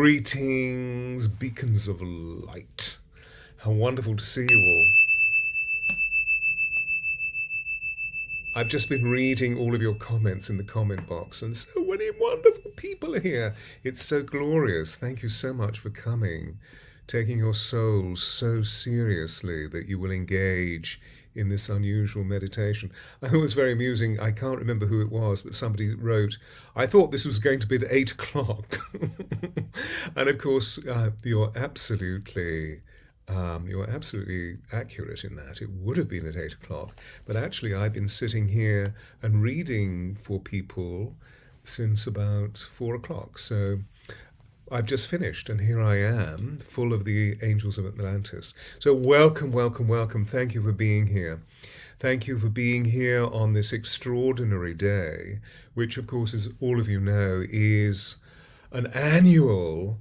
Greetings, beacons of light. How wonderful to see you all. I've just been reading all of your comments in the comment box, and so many wonderful people are here. It's so glorious. Thank you so much for coming, taking your souls so seriously that you will engage in this unusual meditation. I thought it was very amusing. I can't remember who it was, but somebody wrote, I thought this was going to be at 8 o'clock. And of course, you're absolutely accurate in that. It would have been at 8 o'clock, but actually I've been sitting here and reading for people since about 4 o'clock. So I've just finished, and here I am, full of the Angels of Atlantis. So welcome, welcome, welcome. Thank you for being here. Thank you for being here on this extraordinary day, which, of course, as all of you know, is an annual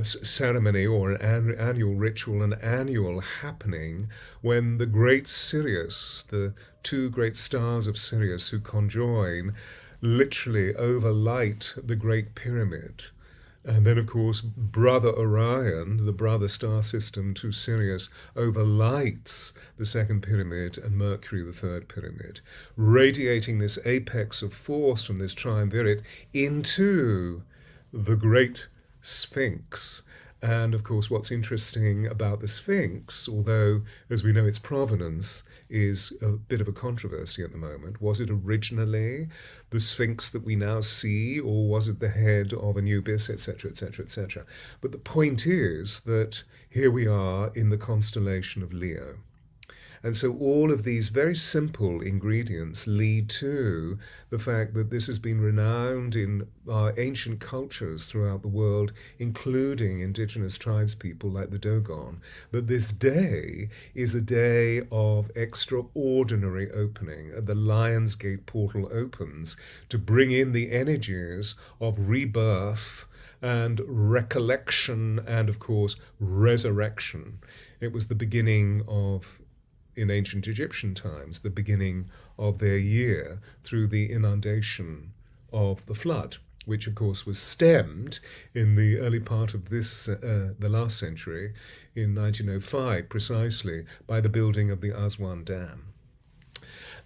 ceremony or an annual ritual, an annual happening when the great Sirius, the two great stars of Sirius who conjoin, literally overlight the Great Pyramid. And then, of course, Brother Orion, the brother star system to Sirius, overlights the second pyramid and Mercury, the third pyramid, radiating this apex of force from this triumvirate into the Great Sphinx. And of course, what's interesting about the Sphinx, although, as we know, its provenance is a bit of a controversy at the moment. Was it originally the Sphinx that we now see, or was it the head of Anubis, etc., etc., etc.? But the point is that here we are in the constellation of Leo. And so all of these very simple ingredients lead to the fact that this has been renowned in our ancient cultures throughout the world, including indigenous tribes people like the Dogon, that this day is a day of extraordinary opening. The Lion's Gate portal opens to bring in the energies of rebirth and recollection and, of course, resurrection. It was the beginning of, in ancient Egyptian times, the beginning of their year through the inundation of the flood, which of course was stemmed in the early part of the last century, in 1905 precisely, by the building of the Aswan Dam.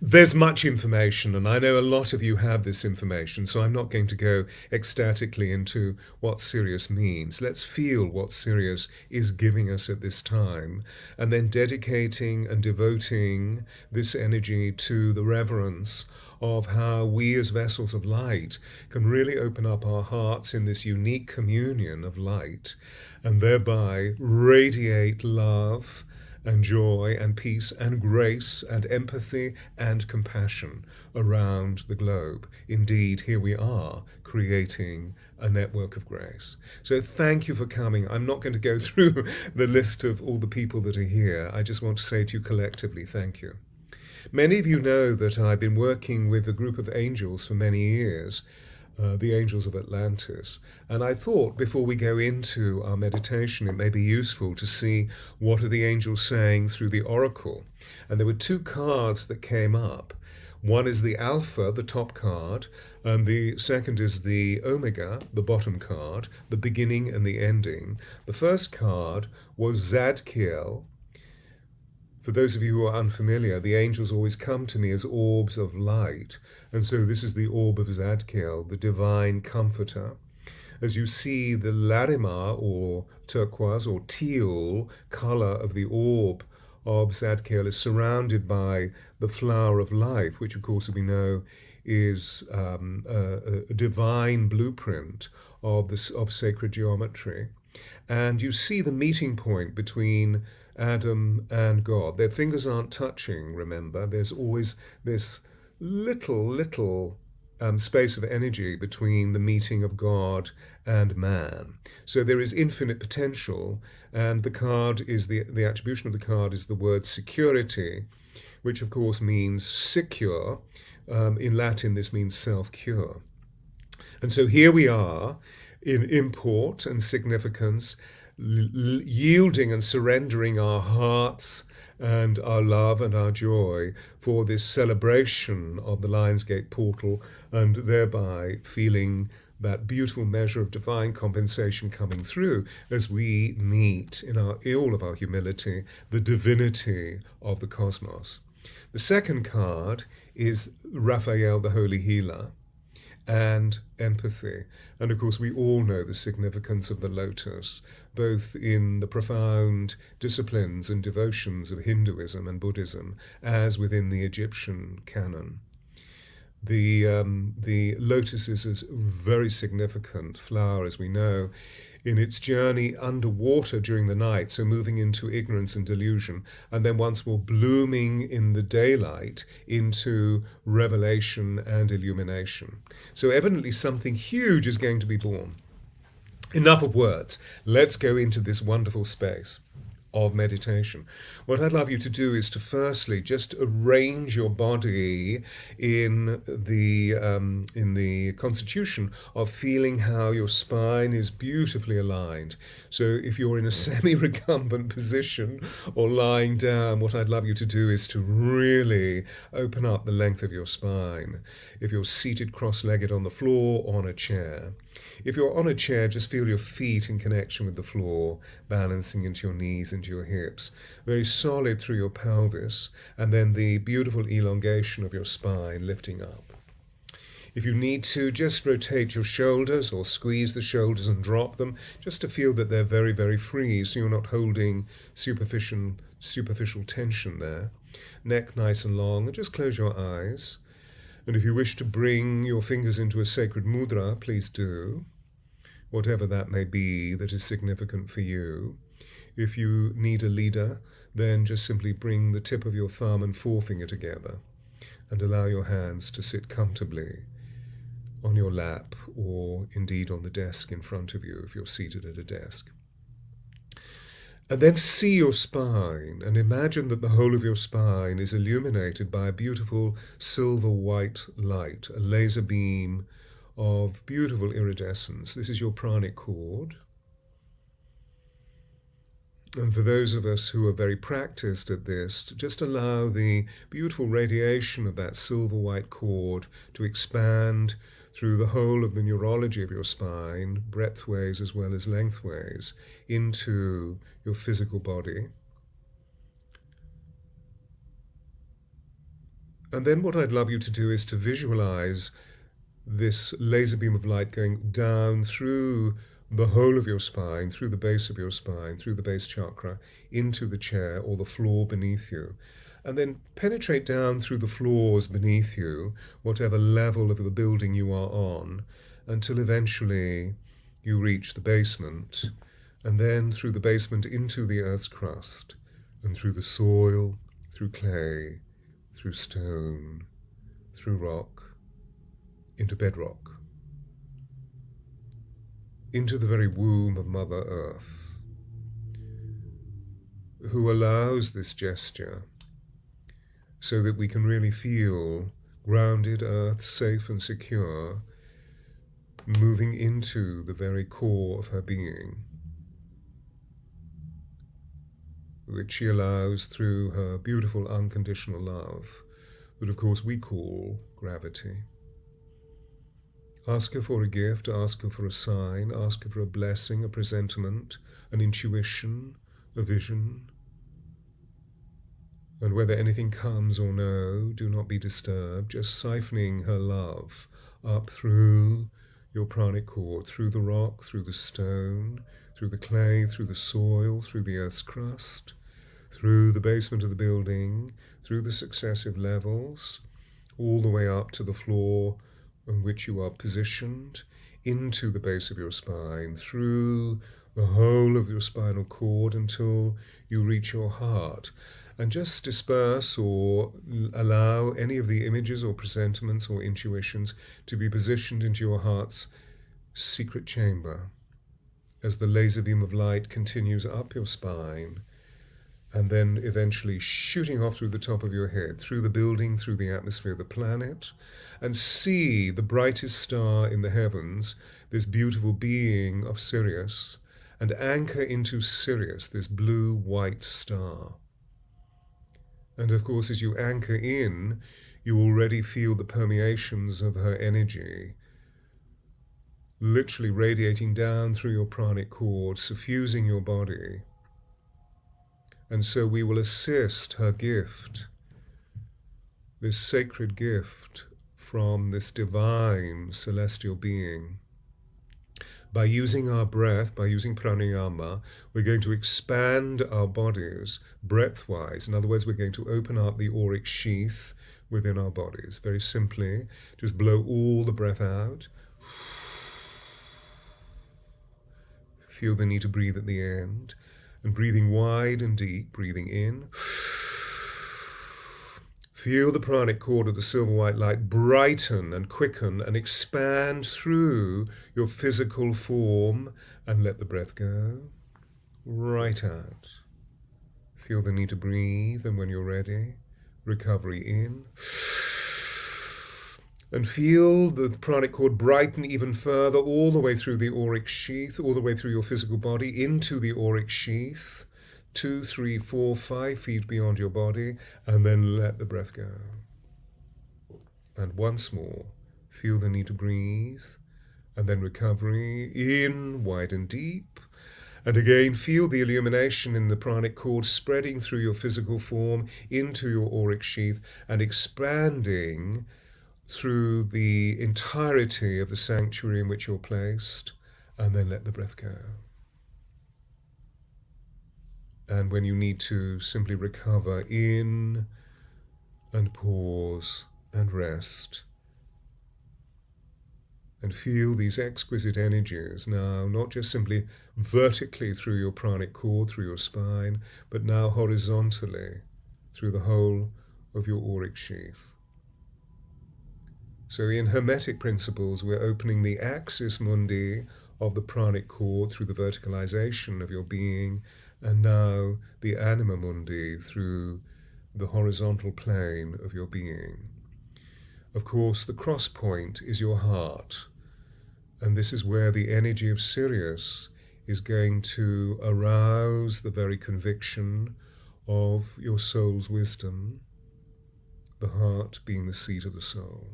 There's much information, and I know a lot of you have this information, so I'm not going to go ecstatically into what Sirius means. Let's feel what Sirius is giving us at this time, and then dedicating and devoting this energy to the reverence of how we as vessels of light can really open up our hearts in this unique communion of light, and thereby radiate love and joy and peace and grace and empathy and compassion around the globe. Indeed, here we are creating a network of grace. So thank you for coming. I'm not going to go through the list of all the people that are here. I just want to say to you collectively, thank you. Many of you know that I've been working with a group of angels for many years, the Angels of Atlantis. And I thought before we go into our meditation, it may be useful to see what are the angels saying through the oracle. And there were two cards that came up. One is the Alpha, the top card, and the second is the Omega, the bottom card, the beginning and the ending. The first card was Zadkiel. For those of you who are unfamiliar, the angels always come to me as orbs of light. And so this is the orb of Zadkiel, the divine comforter. As you see, the Larima, or turquoise, or teal color of the orb of Zadkiel is surrounded by the flower of life, which of course we know is a divine blueprint of sacred geometry. And you see the meeting point between Adam and God. Their fingers aren't touching, remember. There's always this little space of energy between the meeting of God and man. So there is infinite potential, and the card is the attribution of the card is the word security, which of course means secure. In Latin, this means self-cure. And so here we are in import and significance, yielding and surrendering our hearts and our love and our joy for this celebration of the Lionsgate portal, and thereby feeling that beautiful measure of divine compensation coming through as we meet in all of our humility the divinity of the cosmos. The second card is Raphael, the Holy Healer, and empathy. And of course, we all know the significance of the lotus, both in the profound disciplines and devotions of Hinduism and Buddhism, as within the Egyptian canon. The lotus is a very significant flower, as we know, in its journey underwater during the night, so moving into ignorance and delusion, and then once more blooming in the daylight into revelation and illumination. So evidently something huge is going to be born. Enough of words. Let's go into this wonderful space of meditation. What I'd love you to do is to firstly just arrange your body in the constitution of feeling how your spine is beautifully aligned. So if you're in a semi-recumbent position or lying down, what I'd love you to do is to really open up the length of your spine. If you're seated cross-legged on the floor or on a chair. If you're on a chair, just feel your feet in connection with the floor, balancing into your knees, into your hips, very solid through your pelvis, and then the beautiful elongation of your spine lifting up. If you need to, just rotate your shoulders or squeeze the shoulders and drop them, just to feel that they're very, very free, so you're not holding superficial tension there. Neck nice and long, and just close your eyes. And if you wish to bring your fingers into a sacred mudra, please do, whatever that may be that is significant for you. If you need a leader, then just simply bring the tip of your thumb and forefinger together and allow your hands to sit comfortably on your lap or indeed on the desk in front of you if you're seated at a desk. And then see your spine and imagine that the whole of your spine is illuminated by a beautiful silver white light, a laser beam of beautiful iridescence. This is your pranic cord. And for those of us who are very practiced at this, to just allow the beautiful radiation of that silver white cord to expand through the whole of the neurology of your spine, breadthways as well as lengthways, into your physical body. And then what I'd love you to do is to visualize this laser beam of light going down through the whole of your spine, through the base of your spine, through the base chakra, into the chair or the floor beneath you. And then penetrate down through the floors beneath you, whatever level of the building you are on, until eventually you reach the basement, and then through the basement into the earth's crust, and through the soil, through clay, through stone, through rock, into bedrock, into the very womb of Mother Earth, who allows this gesture so that we can really feel grounded earth, safe and secure, moving into the very core of her being, which she allows through her beautiful unconditional love, that of course we call gravity. Ask her for a gift, ask her for a sign, ask her for a blessing, a presentiment, an intuition, a vision. And whether anything comes or no, do not be disturbed, just siphoning her love up through your pranic cord, through the rock, through the stone, through the clay, through the soil, through the earth's crust, through the basement of the building, through the successive levels, all the way up to the floor on which you are positioned, into the base of your spine, through the whole of your spinal cord until you reach your heart. And just disperse or allow any of the images or presentiments or intuitions to be positioned into your heart's secret chamber as the laser beam of light continues up your spine and then eventually shooting off through the top of your head, through the building, through the atmosphere of the planet, and see the brightest star in the heavens, this beautiful being of Sirius, and anchor into Sirius, this blue-white star. And of course, as you anchor in, you already feel the permeations of her energy literally radiating down through your pranic cord, suffusing your body. And so we will assist her gift, this sacred gift from this divine celestial being. By using our breath, by using pranayama, we're going to expand our bodies breath-wise. In other words, we're going to open up the auric sheath within our bodies. Very simply, just blow all the breath out. Feel the need to breathe at the end. And breathing wide and deep, breathing in. Feel the pranic cord of the silver white light brighten and quicken and expand through your physical form, and let the breath go. Right out. Feel the need to breathe, and when you're ready, recovery in. And feel the pranic cord brighten even further all the way through the auric sheath, all the way through your physical body into the auric sheath. 2, 3, 4, 5 feet beyond your body, and then let the breath go. And once more, feel the need to breathe, and then recovery in, wide and deep. And again, feel the illumination in the pranic cord spreading through your physical form into your auric sheath and expanding through the entirety of the sanctuary in which you're placed, and then let the breath go. And when you need to, simply recover in and pause and rest. And feel these exquisite energies now, not just simply vertically through your pranic cord, through your spine, but now horizontally through the whole of your auric sheath. So in Hermetic principles, we're opening the axis mundi of the pranic cord through the verticalization of your being, and now the anima mundi through the horizontal plane of your being. Of course, the cross point is your heart, and this is where the energy of Sirius is going to arouse the very conviction of your soul's wisdom, the heart being the seat of the soul.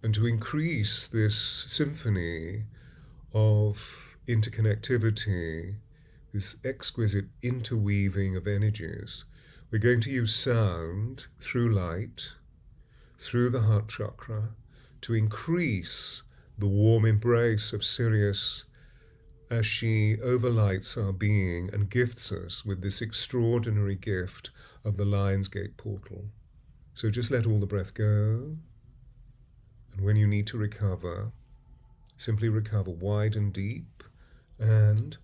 And to increase this symphony of interconnectivity, this exquisite interweaving of energies, we're going to use sound through light, through the heart chakra, to increase the warm embrace of Sirius as she overlights our being and gifts us with this extraordinary gift of the Lion's Gate portal. So just let all the breath go. And when you need to recover, simply recover wide and deep, and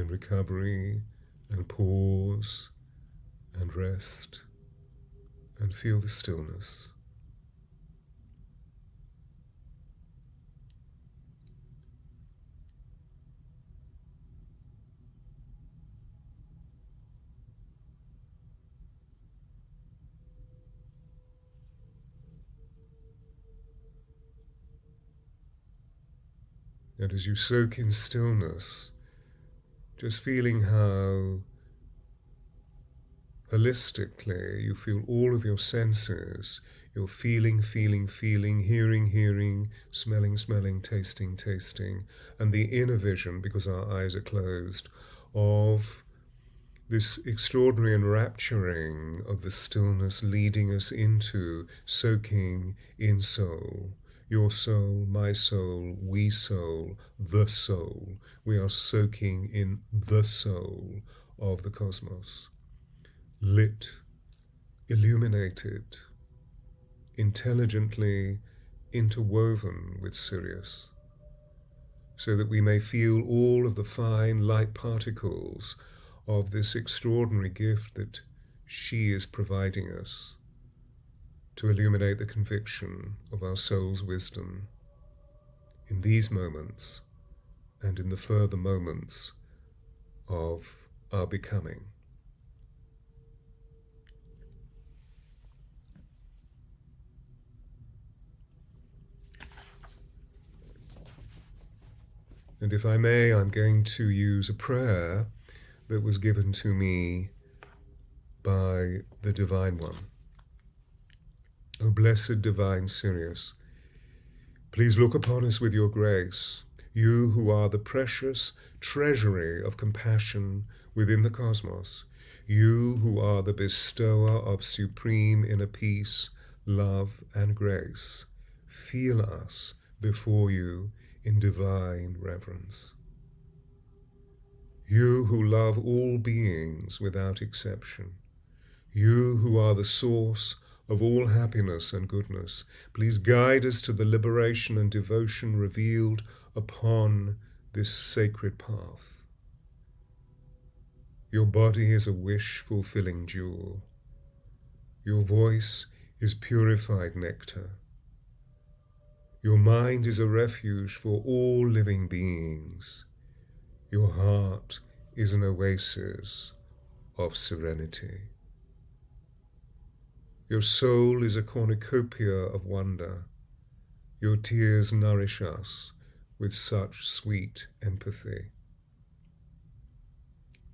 recovery, and pause, and rest, and feel the stillness. And as you soak in stillness, just feeling how holistically you feel all of your senses, you're feeling, hearing, smelling, tasting, and the inner vision, because our eyes are closed, of this extraordinary enrapturing of the stillness leading us into soaking in soul. Your soul, my soul, we soul, the soul. We are soaking in the soul of the cosmos. Lit, illuminated, intelligently interwoven with Sirius, so that we may feel all of the fine light particles of this extraordinary gift that she is providing us to illuminate the conviction of our soul's wisdom in these moments and in the further moments of our becoming. And if I may, I'm going to use a prayer that was given to me by the Divine One. O blessed divine Sirius, please look upon us with your grace, you who are the precious treasury of compassion within the cosmos, you who are the bestower of supreme inner peace, love, and grace. Feel us before you in divine reverence. You who love all beings without exception, you who are the source of all happiness and goodness, please guide us to the liberation and devotion revealed upon this sacred path. Your body is a wish-fulfilling jewel. Your voice is purified nectar. Your mind is a refuge for all living beings. Your heart is an oasis of serenity. Your soul is a cornucopia of wonder. Your tears nourish us with such sweet empathy.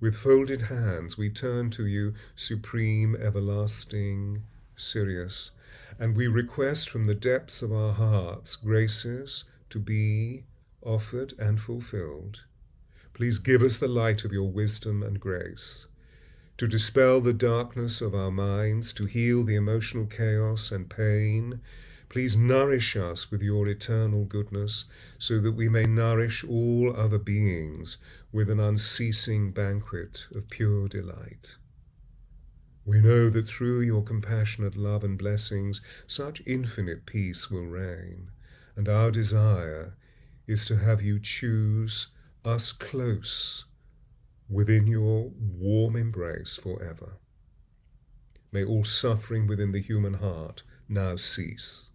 With folded hands we turn to you, supreme, everlasting Sirius, and we request from the depths of our hearts graces to be offered and fulfilled. Please give us the light of your wisdom and grace, to dispel the darkness of our minds, to heal the emotional chaos and pain. Please nourish us with your eternal goodness, so that we may nourish all other beings with an unceasing banquet of pure delight. We know that through your compassionate love and blessings, such infinite peace will reign, and our desire is to have you choose us close within your warm embrace forever. May all suffering within the human heart now cease,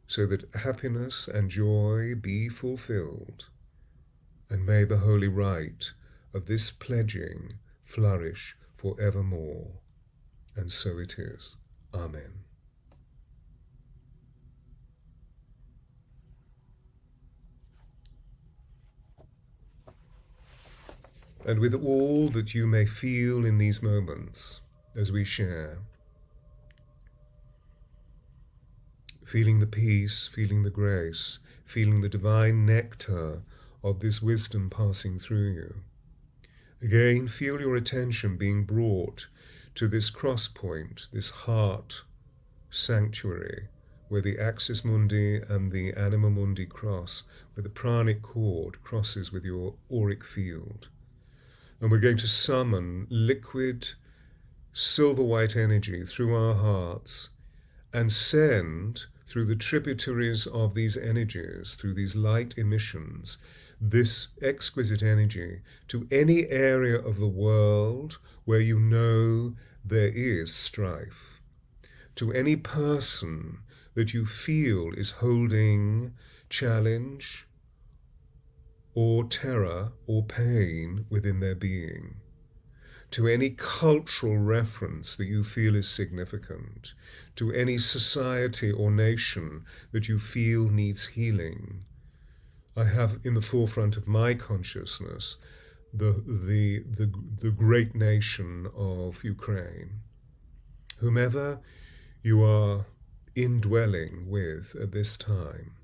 so that happiness and joy be fulfilled, and may the holy rite of this pledging flourish forevermore. And so it is. Amen. And with all that you may feel in these moments as we share, feeling the peace, feeling the grace, feeling the divine nectar of this wisdom passing through you, again feel your attention being brought to this cross point, this heart sanctuary, where the axis mundi and the anima mundi cross, where the pranic cord crosses with your auric field. And we're going to summon liquid silver white energy through our hearts and send through the tributaries of these energies, through these light emissions, this exquisite energy to any area of the world where you know there is strife, to any person that you feel is holding challenge or terror or pain within their being, to any cultural reference that you feel is significant, to any society or nation that you feel needs healing. I have in the forefront of my consciousness the great nation of Ukraine. Whomever you are indwelling with at this time,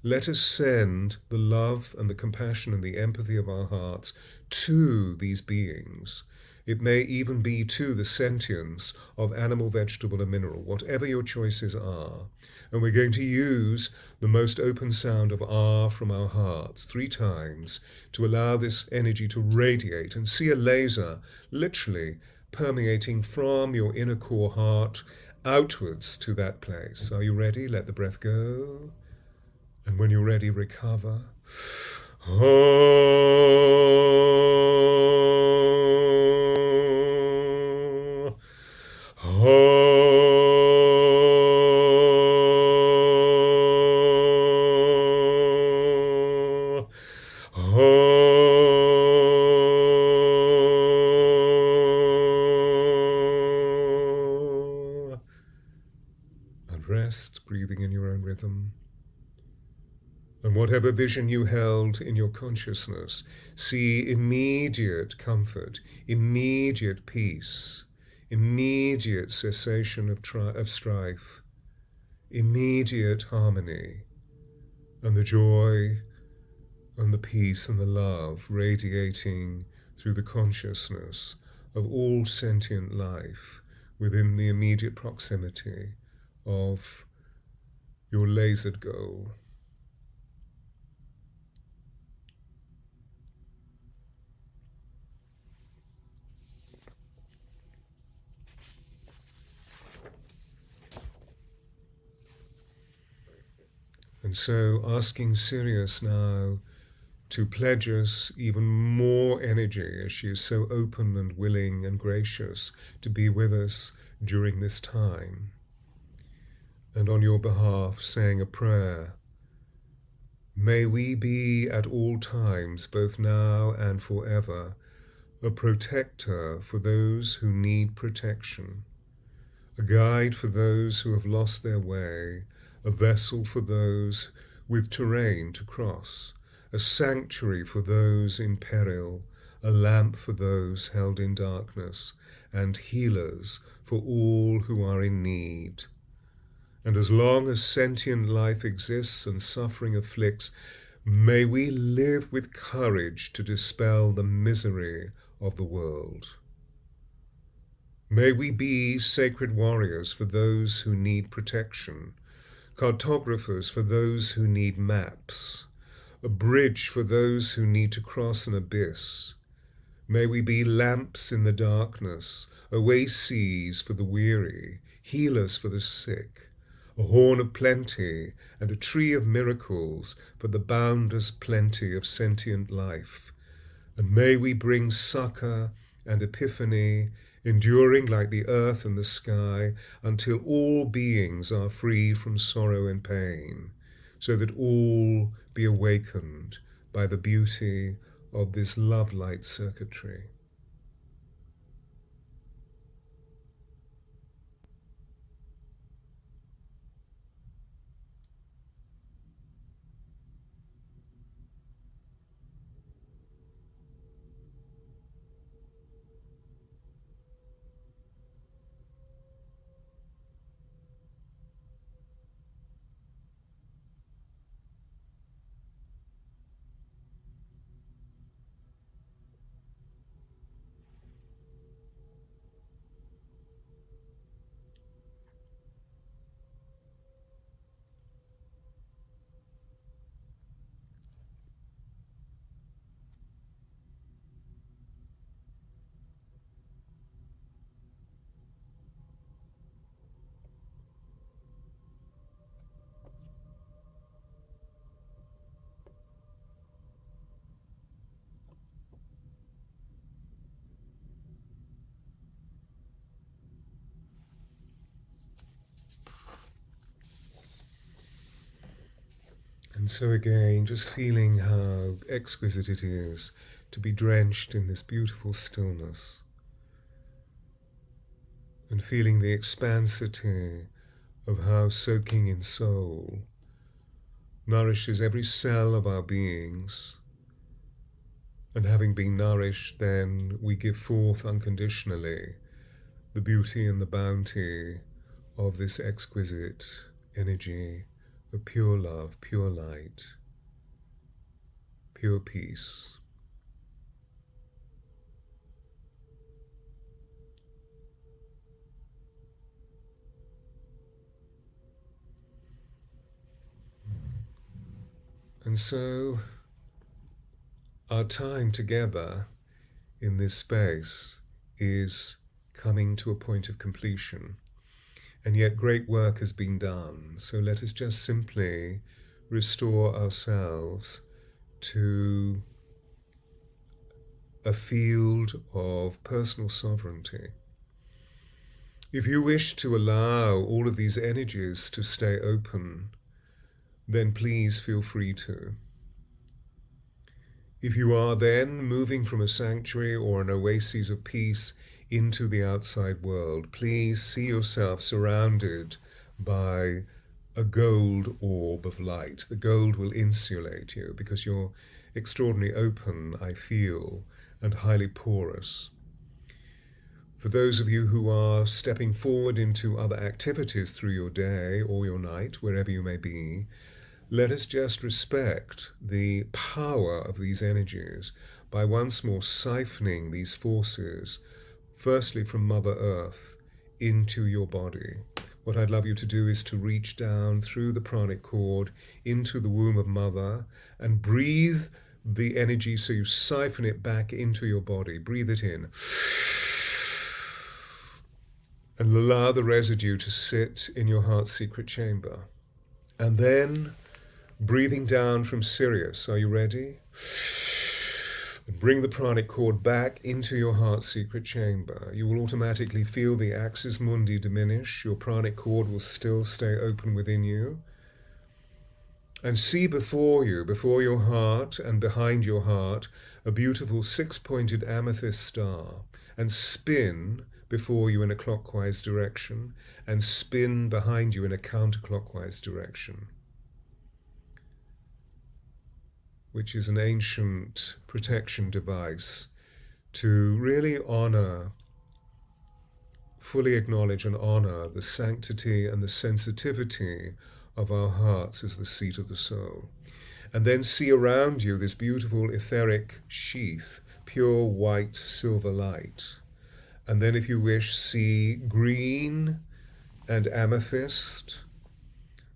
let us send the love and the compassion and the empathy of our hearts to these beings. It may even be to the sentience of animal, vegetable, and mineral, whatever your choices are. And we're going to use the most open sound of Ah from our hearts 3 times to allow this energy to radiate, and see a laser literally permeating from your inner core heart outwards to that place. Are you ready? Let the breath go. And when you're ready, recover. Oh. rest, breathing in your own rhythm. And whatever vision you held in your consciousness, see immediate comfort, immediate peace, immediate cessation of strife, immediate harmony, and the joy and the peace and the love radiating through the consciousness of all sentient life within the immediate proximity of your lasered goal. And so asking Sirius now to pledge us even more energy, as she is so open and willing and gracious to be with us during this time. And on your behalf, saying a prayer. May we be at all times, both now and forever, a protector for those who need protection, a guide for those who have lost their way, a vessel for those with terrain to cross, a sanctuary for those in peril, a lamp for those held in darkness, and healers for all who are in need. And as long as sentient life exists and suffering afflicts, may we live with courage to dispel the misery of the world. May we be sacred warriors for those who need protection, cartographers for those who need maps, a bridge for those who need to cross an abyss. May we be lamps in the darkness, oases for the weary, healers for the sick, a horn of plenty and a tree of miracles for the boundless plenty of sentient life. And may we bring succor and epiphany, enduring like the earth and the sky, until all beings are free from sorrow and pain, so that all be awakened by the beauty of this love-light circuitry. And so again, just feeling how exquisite it is to be drenched in this beautiful stillness, and feeling the expansity of how soaking in soul nourishes every cell of our beings, and having been nourished, then we give forth unconditionally the beauty and the bounty of this exquisite energy of pure love, pure light, pure peace. And so our time together in this space is coming to a point of completion. And yet great work has been done. So let us just simply restore ourselves to a field of personal sovereignty. If you wish to allow all of these energies to stay open, then please feel free to. If you are then moving from a sanctuary or an oasis of peace into the outside world, please see yourself surrounded by a gold orb of light. The gold will insulate you because you're extraordinarily open, I feel, and highly porous. For those of you who are stepping forward into other activities through your day or your night, wherever you may be, let us just respect the power of these energies by once more siphoning these forces, firstly from Mother Earth, into your body. What I'd love you to do is to reach down through the pranic cord into the womb of Mother and breathe the energy so you siphon it back into your body. Breathe it in. And allow the residue to sit in your heart's secret chamber. And then breathing down from Sirius. Are you ready? Bring the pranic cord back into your heart's secret chamber. You will automatically feel the axis mundi diminish. Your pranic cord will still stay open within you. And see before you, before your heart and behind your heart, a beautiful six-pointed amethyst star. And spin before you in a clockwise direction, and spin behind you in a counterclockwise direction, which is an ancient protection device to really honor, fully acknowledge and honor the sanctity and the sensitivity of our hearts as the seat of the soul. And then see around you this beautiful etheric sheath, pure white silver light. And then if you wish, see green and amethyst.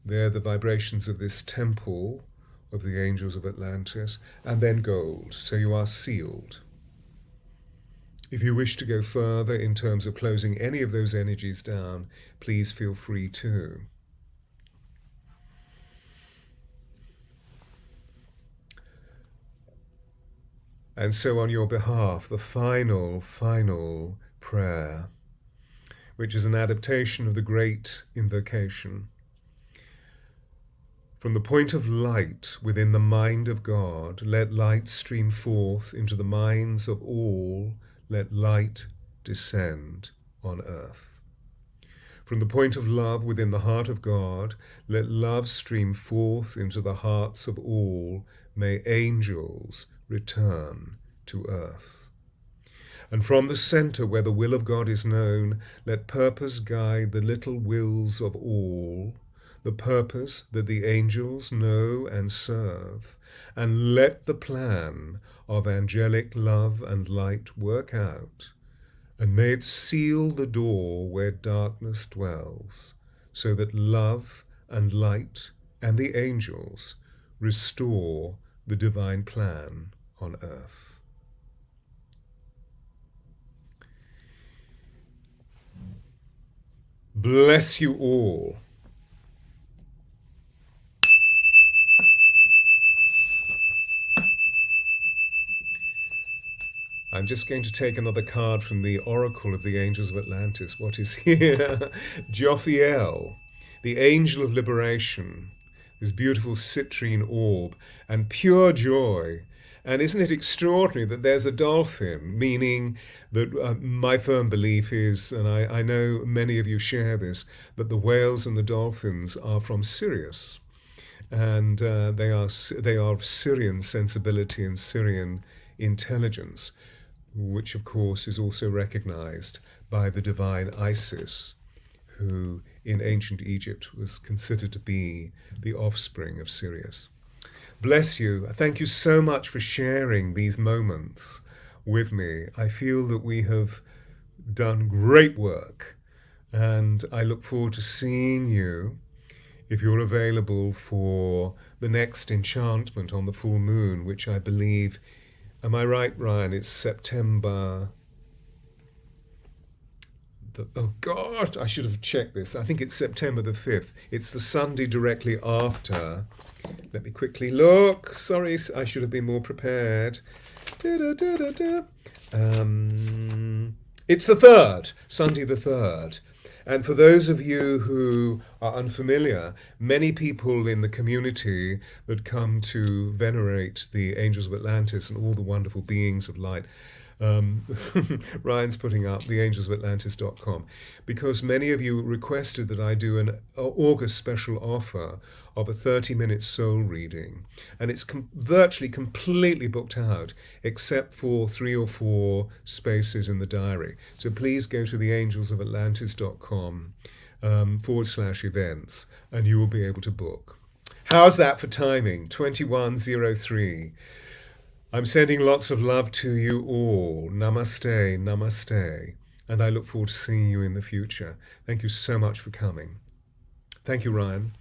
They're the vibrations of this temple of the Angels of Atlantis, and then gold. So you are sealed. If you wish to go further in terms of closing any of those energies down, please feel free to. And so on your behalf, the final prayer, which is an adaptation of the great invocation. From the point of light within the mind of God, let light stream forth into the minds of all, let light descend on earth. From the point of love within the heart of God, let love stream forth into the hearts of all, may angels return to earth. And from the center where the will of God is known, let purpose guide the little wills of all, the purpose that the angels know and serve, and let the plan of angelic love and light work out, and may it seal the door where darkness dwells, so that love and light and the angels restore the divine plan on earth. Bless you all. I'm just going to take another card from the Oracle of the Angels of Atlantis. What is here? Jophiel, the Angel of Liberation, this beautiful citrine orb, and pure joy. And isn't it extraordinary that there's a dolphin, meaning that my firm belief is, and I know many of you share this, that the whales and the dolphins are from Sirius. And they are of Syrian sensibility and Syrian intelligence, which of course is also recognized by the divine Isis, who in ancient Egypt was considered to be the offspring of Sirius. Bless you. Thank you so much for sharing these moments with me. I feel that we have done great work, and I look forward to seeing you, if you're available, for the next enchantment on the full moon, which I believe, am I right, Ryan? It's September. Oh God, I should have checked this. I think it's September the 5th. It's the Sunday directly after. Let me quickly look. Sorry, I should have been more prepared. It's the 3rd, Sunday the 3rd. And for those of you who are unfamiliar, many people in the community that come to venerate the Angels of Atlantis and all the wonderful beings of light Um, Ryan's putting up the angelsofatlantis.com because many of you requested that I do an August special offer of a 30-minute soul reading, and it's virtually completely booked out except for 3 or 4 spaces in the diary. So please go to the angelsofatlantis.com /events, and you will be able to book. How's that for timing? 2103. I'm sending lots of love to you all. Namaste, namaste. And I look forward to seeing you in the future. Thank you so much for coming. Thank you, Ryan.